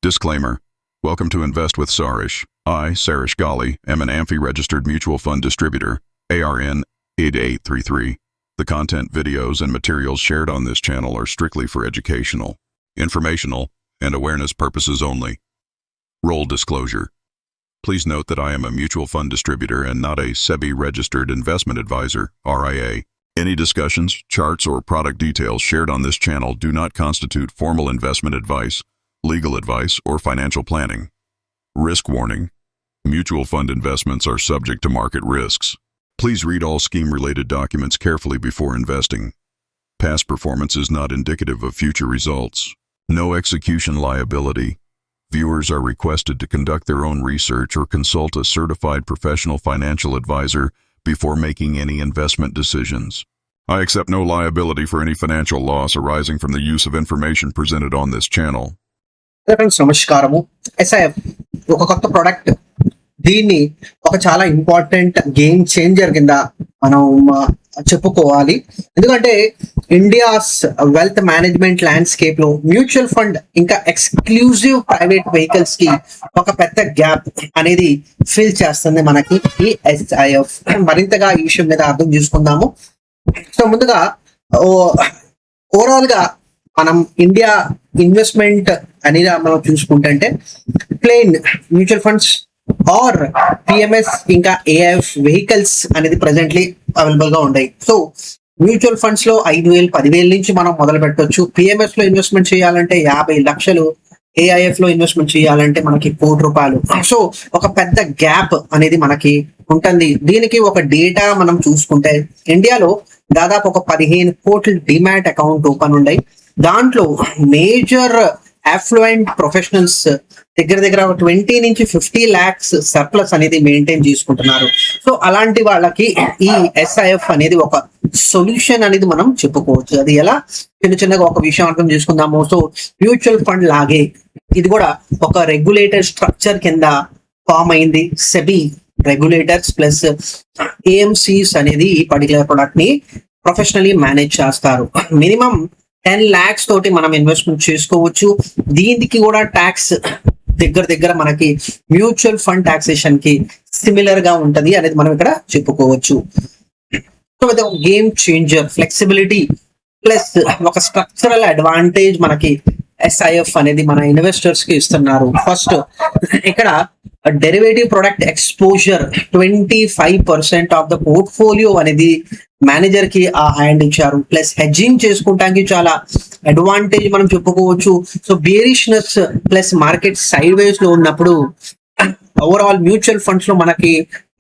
Disclaimer. Welcome to Invest with Sarish. I, Sarish Gali, am an AMFI-registered mutual fund distributor, ARN 8833. The content, videos, and materials shared on this channel are strictly for educational, informational, and awareness purposes only. Role disclosure. Please note that I am a mutual fund distributor and not a SEBI-registered investment advisor, RIA. Any discussions, charts, or product details shared on this channel do not constitute formal investment advice, legal advice, or financial planning. Risk warning. Mutual fund investments are subject to market risks. Please read all scheme-related documents carefully before investing. Past performance is not indicative of future results. No execution liability. Viewers are requested to conduct their own research or consult a certified professional financial advisor before making any investment decisions. I accept no liability for any financial loss arising from the use of information presented on this channel. Friends నమస్కారము. SIF ఒక కొత్త product. దీన్ని ఒక చాలా important game changer కింద మనం చెప్పుకోవాలి. ఎందుకంటే ఇండియాస్ వెల్త్ మేనేజ్మెంట్ ల్యాండ్స్కేప్ లో మ్యూచువల్ ఫండ్ ఇంకా ఎక్స్క్లూజివ్ ప్రైవేట్ వెహికల్స్ కి ఒక పెద్ద గ్యాప్ అనేది ఫిల్ చేస్తుంది మనకి ఈ ఎస్ఐఎఫ్. మరింతగా ఈ విషయం మీద అర్థం చేసుకుందాము. సో ముందుగా ఓవరాల్ గా మనం ఇండియా ఇన్వెస్ట్మెంట్ అనేది మనం చూసుకుంటే plain mutual funds or PMS ఇంకా ఏఐఎఫ్ వెహికల్స్ అనేది ప్రెసెంట్లీ అవైలబుల్ గా ఉన్నాయి. సో మ్యూచువల్ ఫండ్స్ లో 5,000 10,000 నుంచి మనం మొదలు పెట్టవచ్చు. పిఎంఎస్ లో ఇన్వెస్ట్మెంట్ చేయాలంటే 50 లక్షలు, ఏఐఎఫ్ లో ఇన్వెస్ట్మెంట్ చేయాలంటే మనకి ₹1,00,00,000. సో ఒక పెద్ద గ్యాప్ అనేది మనకి ఉంటుంది. దీనికి ఒక డేటా మనం చూసుకుంటే ఇండియాలో దాదాపు ఒక 15 కోట్ల డిమాట్ అకౌంట్ ఓపెన్ ఉన్నాయి. దాంట్లో మేజర్ అఫ్లుయెంట్ ప్రొఫెషనల్స్ దగ్గర 20 నుంచి 50 lakhs సర్ప్లస్ అనేది మెయింటైన్ చేసుకుంటున్నారు. సో అలాంటి వాళ్ళకి ఈ ఎస్ఐఎఫ్ అనేది ఒక సొల్యూషన్ అనేది మనం చెప్పుకోవచ్చు. అది ఎలా చిన్నగా ఒక విషయం అర్థం చేసుకుందాము. సో మ్యూచువల్ ఫండ్ లాగే ఇది కూడా ఒక రెగ్యులేటెడ్ స్ట్రక్చర్ కింద ఫామ్ అయింది. సెబీ రెగ్యులేటర్స్ ప్లస్ ఏఎంసీస్ అనేది ఈ పర్టికులర్ ప్రొడక్ట్ ని ప్రొఫెషనల్లీ మేనేజ్ చేస్తారు. మినిమం 10 lakhs తోటి మనం ఇన్వెస్ట్మెంట్ చేసుకోవచ్చు. దీనికి కూడా ట్యాక్స్ దగ్గర మనకి మ్యూచువల్ ఫండ్ టాక్సేషన్ కి సిమిలర్ గా ఉంటది అనేది మనం ఇక్కడ చెప్పుకోవచ్చు. So game changer, flexibility plus ఒక స్ట్రక్చరల్ అడ్వాంటేజ్ మనకి ఎస్ఐఎఫ్ అనేది మన ఇన్వెస్టర్స్ కి ఇస్తున్నారు. ఫస్ట్ ఇక్కడ derivative product exposure 25% of the portfolio అనేది మేనేజర్ కి ఆ హ్యాండ్ ఇచ్చారు. ప్లస్ హెడ్జింగ్ చేసుకుంటానికి చాలా అడ్వాంటేజ్ మనం చెప్పుకోవచ్చు. So bearishness plus market side వేస్ లో ఉన్నప్పుడు ఓవరాల్ మ్యూచువల్ ఫండ్స్ లో మనకి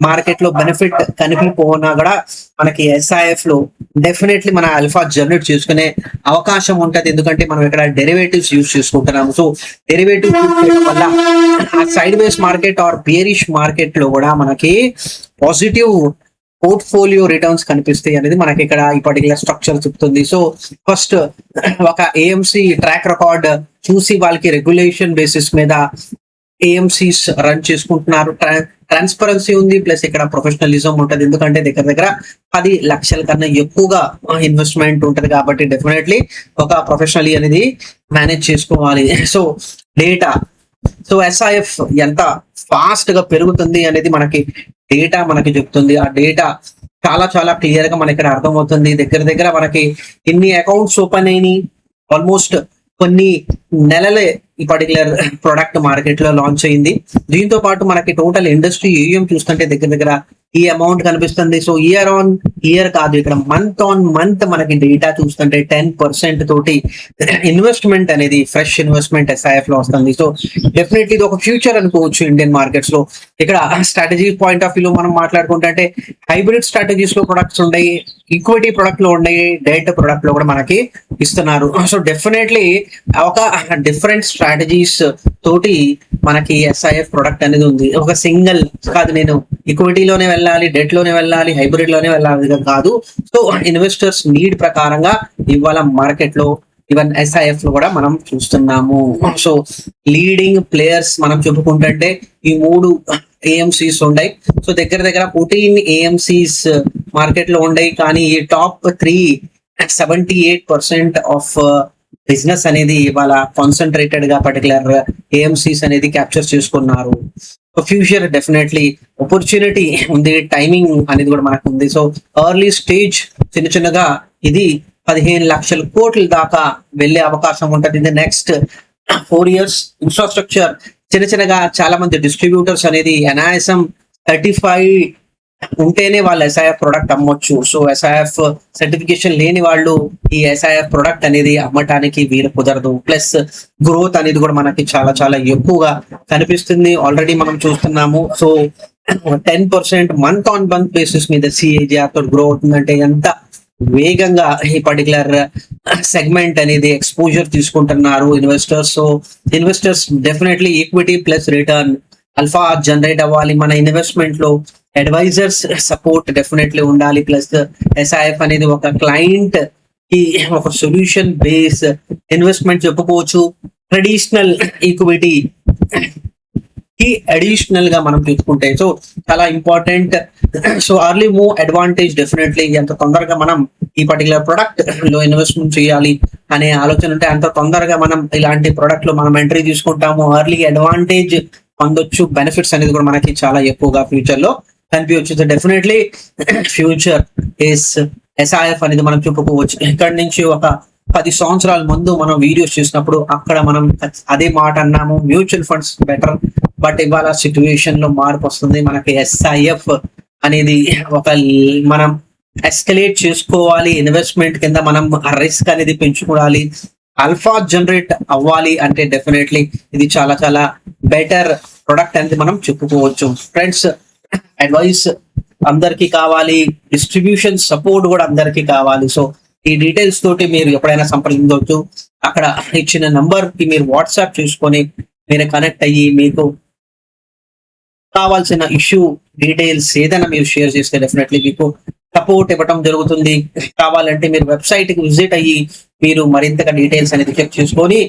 మార్కెట్ లో బెనిఫిట్ కనిపిపోనా కూడా మనకి ఎస్ఐఎఫ్ లో డెఫినెట్లీ మన ఆల్ఫా జనరేట్ చేసుకునే అవకాశం ఉంటది. ఎందుకంటే మనం ఇక్కడ డెరివేటివ్స్ యూజ్ చేసుకుంటున్నాము. సో డెరివేటివ్ వల్ల sideways market or bearish market లో కూడా మనకి పాజిటివ్ పోర్ట్ఫోలియో రిటర్న్స్ కనిపిస్తాయి అనేది మనకి ఇక్కడ ఈ పర్టికులర్ స్ట్రక్చర్ చెప్తుంది. సో ఫస్ట్ ఒక ఏఎంసీ ట్రాక్ రికార్డ్ చూసి వాళ్ళకి రెగ్యులేషన్ బేసిస్ మీద ఏఎంసీస్ రన్ చేసుకుంటున్నారు. ట్రాన్స్పరెన్సీ ఉంది, ప్లస్ ఇక్కడ ప్రొఫెషనలిజం ఉంటది. ఎందుకంటే దగ్గర 10 లక్షల కన్నా ఎక్కువగా ఇన్వెస్ట్మెంట్ ఉంటది కాబట్టి డెఫినెట్లీ ఒక ప్రొఫెషనలీ అనేది మేనేజ్ చేసుకోవాలి. సో డేటా, సో ఎస్ఐఎఫ్ ఎంత ఫాస్ట్ గా పెరుగుతుంది అనేది మనకి డేటా మనకి చెప్తుంది. ఆ డేటా చాలా క్లియర్ గా మనకి ఇక్కడ అర్థమవుతుంది. దగ్గర మనకి ఇన్ని అకౌంట్స్ ఓపెన్ అయినాయి. ఆల్మోస్ట్ కొన్ని నెలలే ఈ పర్టికులర్ ప్రొడక్ట్ మార్కెట్ లో లాంచ్ అయింది. దీంతో పాటు మనకి టోటల్ ఇండస్ట్రీ ఏఎం చూస్తుంటే దగ్గర ఈ అమౌంట్ కనిపిస్తుంది. సో ఇయర్ ఆన్ ఇయర్ కాదు, ఇక్కడ మంత్ ఆన్ మంత్ మనకి డేటా చూస్తుంటే 10% తోటి ఇన్వెస్ట్మెంట్ అనేది ఫ్రెష్ ఇన్వెస్ట్మెంట్ ఎస్ఐఎఫ్ లో వస్తుంది. సో డెఫినెట్లీ ఇది ఒక ఫ్యూచర్ అనుకోవచ్చు ఇండియన్ మార్కెట్స్ లో. ఇక్కడ స్ట్రాటజీ పాయింట్ ఆఫ్ వ్యూ లో మనం మాట్లాడుకుంటే హైబ్రిడ్ స్ట్రాటజీస్ లో ప్రొడక్ట్స్ ఉన్నాయి, ఈక్విటీ ప్రొడక్ట్ లో ఉన్నాయి, డెట్ ప్రొడక్ట్ లో కూడా మనకి ఇస్తున్నారు. సో డెఫినెట్లీ ఒక డిఫరెంట్ స్ట్రాటజీస్ తోటి మనకి ఎస్ఐఎఫ్ ప్రొడక్ట్ అనేది ఉంది. ఒక సింగిల్ కాదు, నేను ఈక్విటీలోనే వెళ్ళాలి, డెట్ లోనే వెళ్ళాలి, హైబ్రిడ్ లోనే వెళ్ళాలి కాదు. సో ఇన్వెస్టర్స్ నీడ్ ప్రకారంగా ఇవాళ మార్కెట్ లో ఈవెన్ ఎస్ఐఎఫ్ లో కూడా మనం చూస్తున్నాము. సో లీడింగ్ ప్లేయర్స్ మనం చెప్పుకుంటే ఈ 3 ఏఎంసీస్ ఉన్నాయి. సో దగ్గర 14 ఏఎంసీస్ మార్కెట్ లో ఉన్నాయి. కానీ ఈ టాప్ 3 78% ఆఫ్ బిజినెస్ అనేది ఇవాళ కాన్సన్ట్రేటెడ్ గా పర్టికులర్ ఏఎంసీస్ అనేది క్యాప్చర్ చేసుకున్నారు. ఫ్యూచర్ డెఫినెట్లీ ఆపర్చునిటీ ఉంది, టైమింగ్ అనేది కూడా మనకు ఉంది. సో ఎర్లీ స్టేజ్ చిన్నగా ఇది 15 లక్షల కోట్ల దాకా వెళ్ళే అవకాశం ఉంటుంది. ఇది నెక్స్ట్ 4 years. ఇన్ఫ్రాస్ట్రక్చర్ చిన్నగా చాలా మంది డిస్ట్రిబ్యూటర్స్ అనేది NISM 35 ఉంటేనే వాళ్ళు SIF ప్రొడక్ట్ అమ్మొచ్చు. సో SIF సర్టిఫికేషన్ లేని వాళ్ళు ఈ SIF ప్రొడక్ట్ అనేది అమ్మటానికి వీలు కుదరదు. ప్లస్ గ్రోత్ అనేది కూడా మనకి చాలా ఎక్కువగా కనిపిస్తుంది, ఆల్రెడీ మనం చూస్తున్నాము. So 10% month on month basis మీద CAGR తో గ్రో అవుతుందంటే ఎంత వేగంగా ఈ పర్టికులర్ సెగ్మెంట్ అనేది ఎక్స్పోజర్ తీసుకుంటున్నారు investors. So investors definitely equity plus return alpha generate అవ్వాలి. మన ఇన్వెస్ట్మెంట్ లో అడ్వైజర్స్ సపోర్ట్ డెఫినెట్లీ ఉండాలి. ప్లస్ SIF అనేది ఒక క్లయింట్ కి ఒక సొల్యూషన్ బేస్ ఇన్వెస్ట్మెంట్ చెప్పుకోవచ్చు. ట్రెడిషనల్ ఈక్విటీ కి అడిషనల్ గా మనం చూసుకుంటే సో చాలా important. So early move advantage definitely ఎంత తొందరగా మనం ఈ పర్టికులర్ ప్రొడక్ట్ లో ఇన్వెస్ట్మెంట్ చేయాలి అనే ఆలోచన ఉంటే అంత తొందరగా మనం ఇలాంటి ప్రొడక్ట్ లో మనం ఎంట్రీ తీసుకుంటాము, అర్లీ అడ్వాంటేజ్ పొందొచ్చు. బెనిఫిట్స్ అనేది కూడా మనకి చాలా ఎక్కువగా ఫ్యూచర్ లో కనిపించవచ్చు. డెఫినెట్లీ ఫ్యూచర్ ఇస్ SIF అనేది మనం చెప్పుకోవచ్చు. ఇక్కడ నుంచి ఒక 10 సంవత్సరాల ముందు మనం వీడియోస్ చేసినప్పుడు అక్కడ మనం అదే మాట అన్నాము, మ్యూచువల్ ఫండ్స్ బెటర్. బట్ ఇవాళ సిచ్యువేషన్ లో మార్పు వస్తుంది. మనకి SIF అనేది ఒక మనం ఎస్కలేట్ చేసుకోవాలి, ఇన్వెస్ట్మెంట్ కింద మనం రిస్క్ అనేది పెంచుకోవాలి, ఆల్ఫా జనరేట్ అవ్వాలి అంటే డెఫినెట్లీ ఇది చాలా బెటర్ ప్రొడక్ట్ అనేది మనం చెప్పుకోవచ్చు. ఫ్రెండ్స్, అడ్వైస్ అందరికీ కావాలి, డిస్ట్రిబ్యూషన్ సపోర్ట్ కూడా అందరికీ కావాలి. సో ఈ డీటెయిల్స్ తోటి మీరు ఎప్పుడైనా సంప్రదించవచ్చు. అక్కడ ఇచ్చిన నంబర్ కి మీరు వాట్సాప్ చేసుకొని మీరు కనెక్ట్ అయ్యి మీకు కావాల్సిన ఇష్యూ డీటెయిల్స్ ఏదైనా మీరు షేర్ చేస్తే డెఫినెట్లీ మీకు సపోర్ట్ ఇవ్వటం జరుగుతుంది. కావాలంటే మీరు వెబ్సైట్ కి విజిట్ అయ్యి మీరు మరింతగా డీటెయిల్స్ అనేది చెక్ చేసుకొని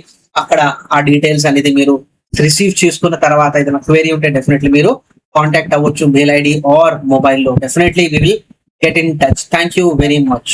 అక్కడ ఆ డీటెయిల్స్ అనేది మీరు రిసీవ్ చేసుకున్న తర్వాత ఏదైనా క్వెరీ ఉంటే డెఫినెట్లీ మీరు కాంటాక్ట్ అవ్వచ్చు, మెయిల్ ID ఆర్ మొబైల్లో. Definitely we will get in touch. Thank you very much.